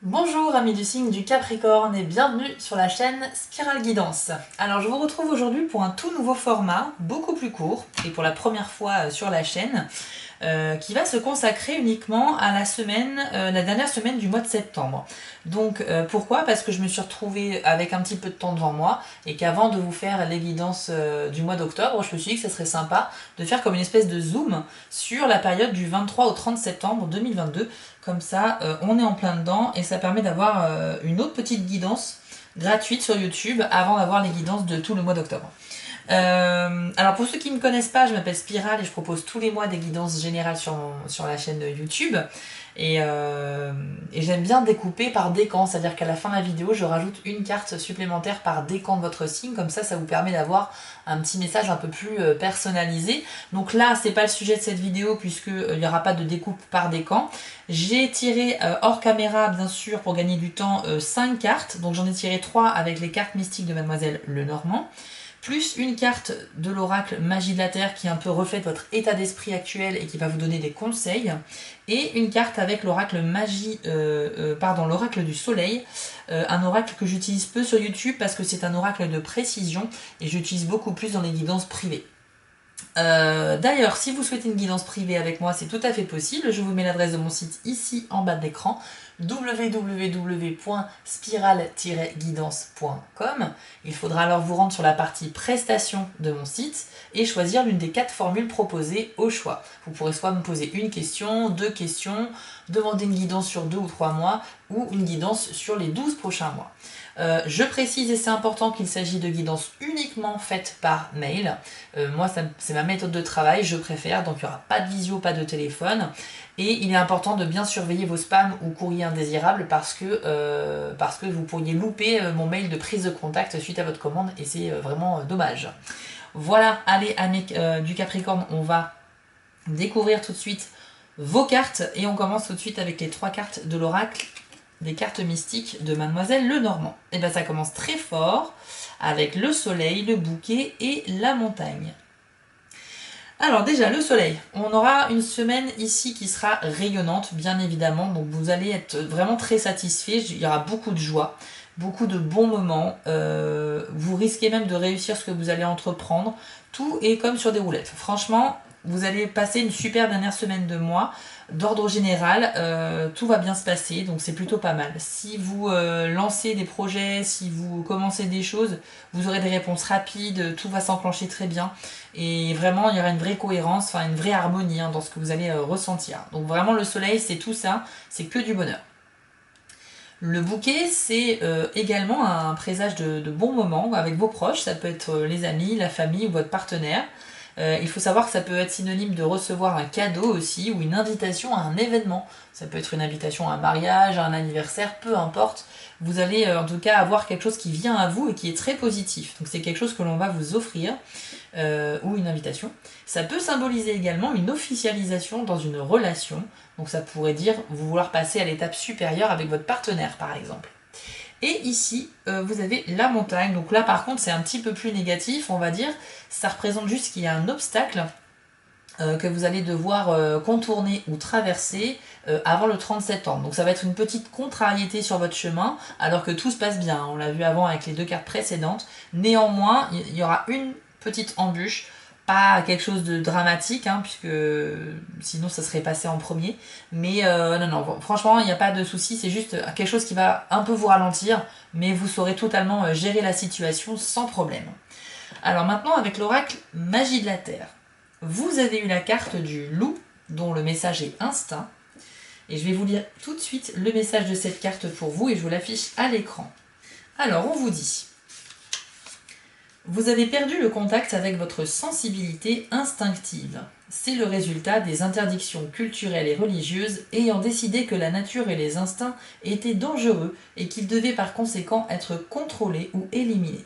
Bonjour amis du signe du Capricorne et bienvenue sur la chaîne Spirale Guidance. Alors je vous retrouve aujourd'hui pour un tout nouveau format, beaucoup plus court et pour la première fois sur la chaîne, qui va se consacrer uniquement à la dernière semaine du mois de septembre. Donc pourquoi? Parce que je me suis retrouvée avec un petit peu de temps devant moi et qu'avant de vous faire les guidances du mois d'octobre, je me suis dit que ce serait sympa de faire comme une espèce de zoom sur la période du 23 au 30 septembre 2022. Comme ça, on est en plein dedans et ça permet d'avoir une autre petite guidance gratuite sur YouTube avant d'avoir les guidances de tout le mois d'octobre. Alors pour ceux qui ne me connaissent pas, je m'appelle Spiral et je propose tous les mois des guidances générales sur la chaîne de YouTube. Et j'aime bien découper par décan, c'est-à-dire qu'à la fin de la vidéo, je rajoute une carte supplémentaire par décan de votre signe, comme ça vous permet d'avoir un petit message un peu plus personnalisé. Donc là, c'est pas le sujet de cette vidéo puisqu'il n'y aura pas de découpe par décan. J'ai tiré hors caméra, bien sûr, pour gagner du temps, 5 cartes. Donc j'en ai tiré 3 avec les cartes mystiques de Mademoiselle Lenormand, plus une carte de l'oracle Magie de la Terre qui un peu reflète votre état d'esprit actuel et qui va vous donner des conseils, et une carte avec l'oracle l'oracle du Soleil, un oracle que j'utilise peu sur YouTube parce que c'est un oracle de précision et j'utilise beaucoup plus dans les guidances privées. D'ailleurs, si vous souhaitez une guidance privée avec moi, c'est tout à fait possible. Je vous mets l'adresse de mon site ici en bas de l'écran, www.spiral-guidance.com. Il faudra alors vous rendre sur la partie prestations de mon site et choisir l'une des 4 formules proposées au choix. Vous pourrez soit me poser une question, 2 questions, demander une guidance sur 2 ou 3 mois ou une guidance sur les 12 prochains mois. Je précise, et c'est important, qu'il s'agit de guidances uniquement faites par mail. Moi, c'est ma méthode de travail, je préfère, donc il n'y aura pas de visio, pas de téléphone. Et il est important de bien surveiller vos spams ou courriers indésirables parce que vous pourriez louper mon mail de prise de contact suite à votre commande et c'est vraiment dommage. Voilà, allez, amis du Capricorne, on va découvrir tout de suite vos cartes et on commence tout de suite avec les 3 cartes de l'oracle des cartes mystiques de Mademoiselle Lenormand. Et bien ça commence très fort avec le soleil, le bouquet et la montagne. Alors déjà, le soleil, on aura une semaine ici qui sera rayonnante, bien évidemment, donc vous allez être vraiment très satisfait, il y aura beaucoup de joie, beaucoup de bons moments, vous risquez même de réussir ce que vous allez entreprendre, tout est comme sur des roulettes. Franchement, vous allez passer une super dernière semaine de mois. D'ordre général, tout va bien se passer, donc c'est plutôt pas mal. Si vous lancez des projets, si vous commencez des choses, vous aurez des réponses rapides, tout va s'enclencher très bien. Et vraiment, il y aura une vraie cohérence, enfin une vraie harmonie dans ce que vous allez ressentir. Donc vraiment, le soleil, c'est tout ça, c'est que du bonheur. Le bouquet, c'est également un présage de bons moments avec vos proches. Ça peut être les amis, la famille ou votre partenaire. Il faut savoir que ça peut être synonyme de recevoir un cadeau aussi ou une invitation à un événement. Ça peut être une invitation à un mariage, à un anniversaire, peu importe. Vous allez en tout cas avoir quelque chose qui vient à vous et qui est très positif. Donc c'est quelque chose que l'on va vous offrir ou une invitation. Ça peut symboliser également une officialisation dans une relation. Donc ça pourrait dire vous vouloir passer à l'étape supérieure avec votre partenaire par exemple. Et ici, vous avez la montagne. Donc là, par contre, c'est un petit peu plus négatif, on va dire. Ça représente juste qu'il y a un obstacle que vous allez devoir contourner ou traverser avant le 30 septembre. Donc ça va être une petite contrariété sur votre chemin, alors que tout se passe bien. On l'a vu avant avec les 2 cartes précédentes. Néanmoins, il y aura une petite embûche, pas quelque chose de dramatique, puisque sinon ça serait passé en premier. Mais non, franchement, il n'y a pas de souci, c'est juste quelque chose qui va un peu vous ralentir, mais vous saurez totalement gérer la situation sans problème. Alors maintenant, avec l'oracle Magie de la Terre, vous avez eu la carte du loup, dont le message est instinct. Et je vais vous lire tout de suite le message de cette carte pour vous, et je vous l'affiche à l'écran. Alors, on vous dit: vous avez perdu le contact avec votre sensibilité instinctive. C'est le résultat des interdictions culturelles et religieuses ayant décidé que la nature et les instincts étaient dangereux et qu'ils devaient par conséquent être contrôlés ou éliminés.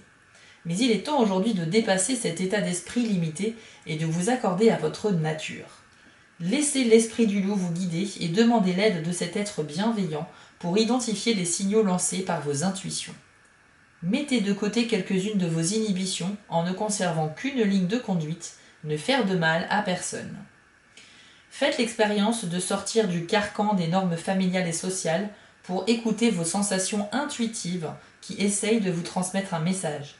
Mais il est temps aujourd'hui de dépasser cet état d'esprit limité et de vous accorder à votre nature. Laissez l'esprit du loup vous guider et demandez l'aide de cet être bienveillant pour identifier les signaux lancés par vos intuitions. Mettez de côté quelques-unes de vos inhibitions en ne conservant qu'une ligne de conduite, ne faire de mal à personne. Faites l'expérience de sortir du carcan des normes familiales et sociales pour écouter vos sensations intuitives qui essayent de vous transmettre un message.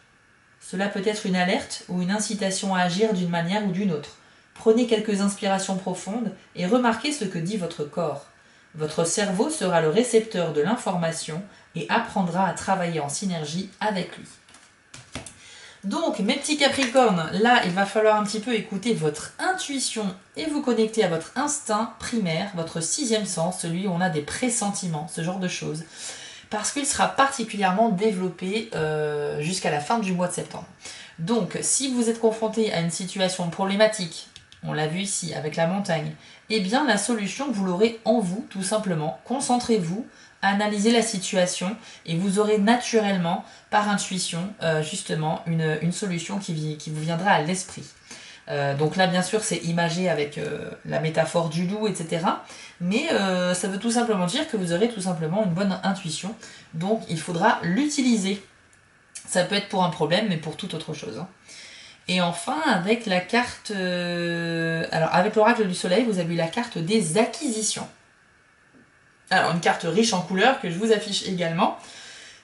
Cela peut être une alerte ou une incitation à agir d'une manière ou d'une autre. Prenez quelques inspirations profondes et remarquez ce que dit votre corps. Votre cerveau sera le récepteur de l'information et apprendra à travailler en synergie avec lui. Donc, mes petits Capricornes, là, il va falloir un petit peu écouter votre intuition et vous connecter à votre instinct primaire, votre sixième sens, celui où on a des pressentiments, ce genre de choses, parce qu'il sera particulièrement développé jusqu'à la fin du mois de septembre. Donc, si vous êtes confronté à une situation problématique, on l'a vu ici avec la montagne, eh bien, la solution, vous l'aurez en vous, tout simplement. Concentrez-vous, analysez la situation et vous aurez naturellement, par intuition, justement, une solution qui vous viendra à l'esprit. Donc là, bien sûr, c'est imagé avec la métaphore du loup, etc. Mais ça veut tout simplement dire que vous aurez tout simplement une bonne intuition. Donc, il faudra l'utiliser. Ça peut être pour un problème, mais pour toute autre chose. Et enfin, avec la carte... Alors, avec l'oracle du soleil, vous avez eu la carte des acquisitions. Alors, une carte riche en couleurs que je vous affiche également.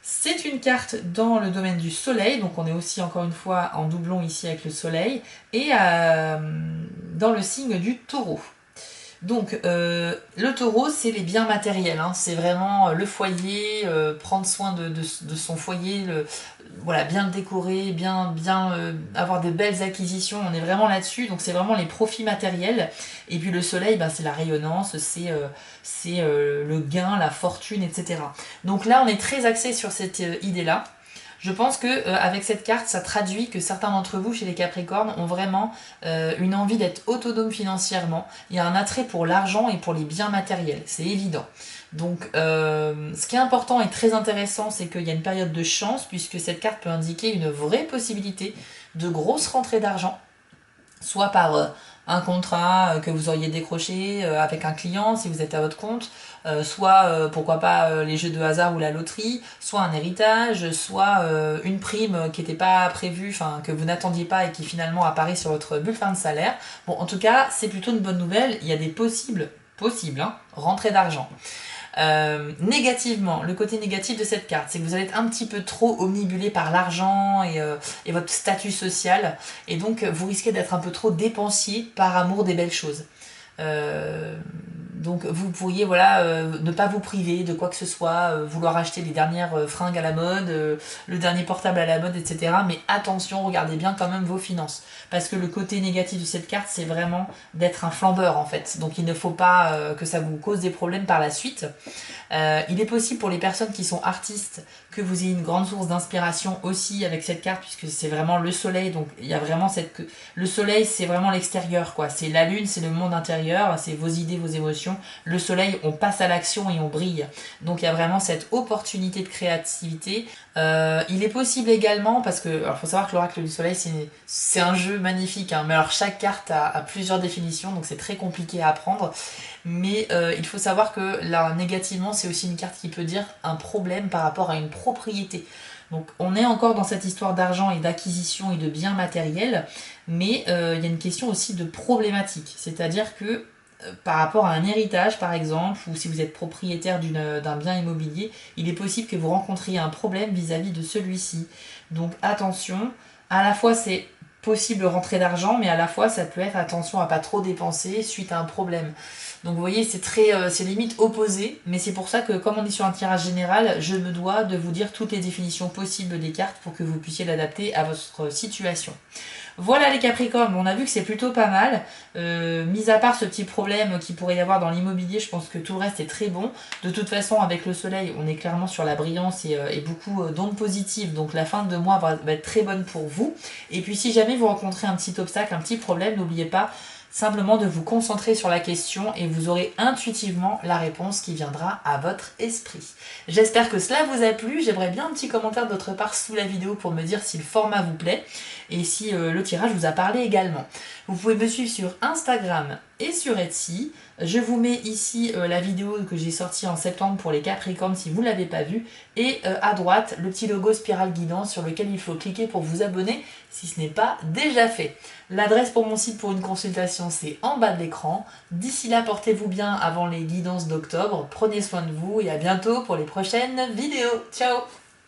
C'est une carte dans le domaine du soleil, donc on est aussi encore une fois en doublon ici avec le soleil, et dans le signe du taureau. Donc le taureau, c'est les biens matériels, hein. C'est vraiment le foyer, prendre soin de son foyer, voilà, bien le décorer, bien avoir des belles acquisitions, on est vraiment là-dessus, donc c'est vraiment les profits matériels. Et puis le soleil, c'est la rayonnance, c'est le gain, la fortune, etc. Donc là, on est très axé sur cette idée-là. Je pense que avec cette carte, ça traduit que certains d'entre vous, chez les Capricornes, ont vraiment une envie d'être autonome financièrement. Il y a un attrait pour l'argent et pour les biens matériels, c'est évident. Donc, ce qui est important et très intéressant, c'est qu'il y a une période de chance, puisque cette carte peut indiquer une vraie possibilité de grosse rentrée d'argent, soit par un contrat que vous auriez décroché avec un client si vous êtes à votre compte, soit pourquoi pas les jeux de hasard ou la loterie, soit un héritage, soit une prime qui n'était pas prévue, enfin que vous n'attendiez pas et qui finalement apparaît sur votre bulletin de salaire. Bon, en tout cas, c'est plutôt une bonne nouvelle, il y a des possibles rentrées d'argent. Négativement, le côté négatif de cette carte, c'est que vous allez être un petit peu trop omnibulé par l'argent et votre statut social, et donc vous risquez d'être un peu trop dépensier par amour des belles choses. Donc vous pourriez ne pas vous priver de quoi que ce soit, vouloir acheter les dernières fringues à la mode, le dernier portable à la mode, etc. Mais attention, regardez bien quand même vos finances. Parce que le côté négatif de cette carte, c'est vraiment d'être un flambeur en fait. Donc il ne faut pas que ça vous cause des problèmes par la suite. Il est possible pour les personnes qui sont artistes que vous ayez une grande source d'inspiration aussi avec cette carte, puisque c'est vraiment le soleil. Donc il y a vraiment le soleil, c'est vraiment l'extérieur, quoi. C'est la lune, c'est le monde intérieur, c'est vos idées, vos émotions. Le soleil, on passe à l'action et on brille. Donc il y a vraiment cette opportunité de créativité. Il est possible également, parce que alors faut savoir que l'oracle du soleil, c'est un jeu magnifique, hein, mais alors chaque carte a plusieurs définitions, donc c'est très compliqué à apprendre. Mais il faut savoir que là, négativement, c'est aussi une carte qui peut dire un problème par rapport à une propriété. Donc on est encore dans cette histoire d'argent et d'acquisition et de biens matériels, mais il y a une question aussi de problématique. C'est-à-dire que par rapport à un héritage par exemple, ou si vous êtes propriétaire d'un bien immobilier, il est possible que vous rencontriez un problème vis-à-vis de celui-ci. Donc attention, à la fois c'est possible rentrée d'argent, mais à la fois ça peut être attention à pas trop dépenser suite à un problème. Donc vous voyez, c'est limite opposé, mais c'est pour ça que comme on est sur un tirage général, je me dois de vous dire toutes les définitions possibles des cartes pour que vous puissiez l'adapter à votre situation. Voilà les Capricornes, on a vu que c'est plutôt pas mal. Mis à part ce petit problème qu'il pourrait y avoir dans l'immobilier, je pense que tout le reste est très bon. De toute façon, avec le soleil, on est clairement sur la brillance et beaucoup d'ondes positives. Donc la fin de mois va être très bonne pour vous. Et puis si jamais vous rencontrez un petit obstacle, un petit problème, n'oubliez pas simplement de vous concentrer sur la question et vous aurez intuitivement la réponse qui viendra à votre esprit. J'espère que cela vous a plu. J'aimerais bien un petit commentaire de votre part sous la vidéo pour me dire si le format vous plaît. et si le tirage vous a parlé également. Vous pouvez me suivre sur Instagram et sur Etsy. Je vous mets ici la vidéo que j'ai sortie en septembre pour les Capricornes si vous ne l'avez pas vue. Et à droite, le petit logo spirale guidance sur lequel il faut cliquer pour vous abonner si ce n'est pas déjà fait. L'adresse pour mon site pour une consultation, c'est en bas de l'écran. D'ici là, portez-vous bien avant les guidances d'octobre. Prenez soin de vous et à bientôt pour les prochaines vidéos. Ciao!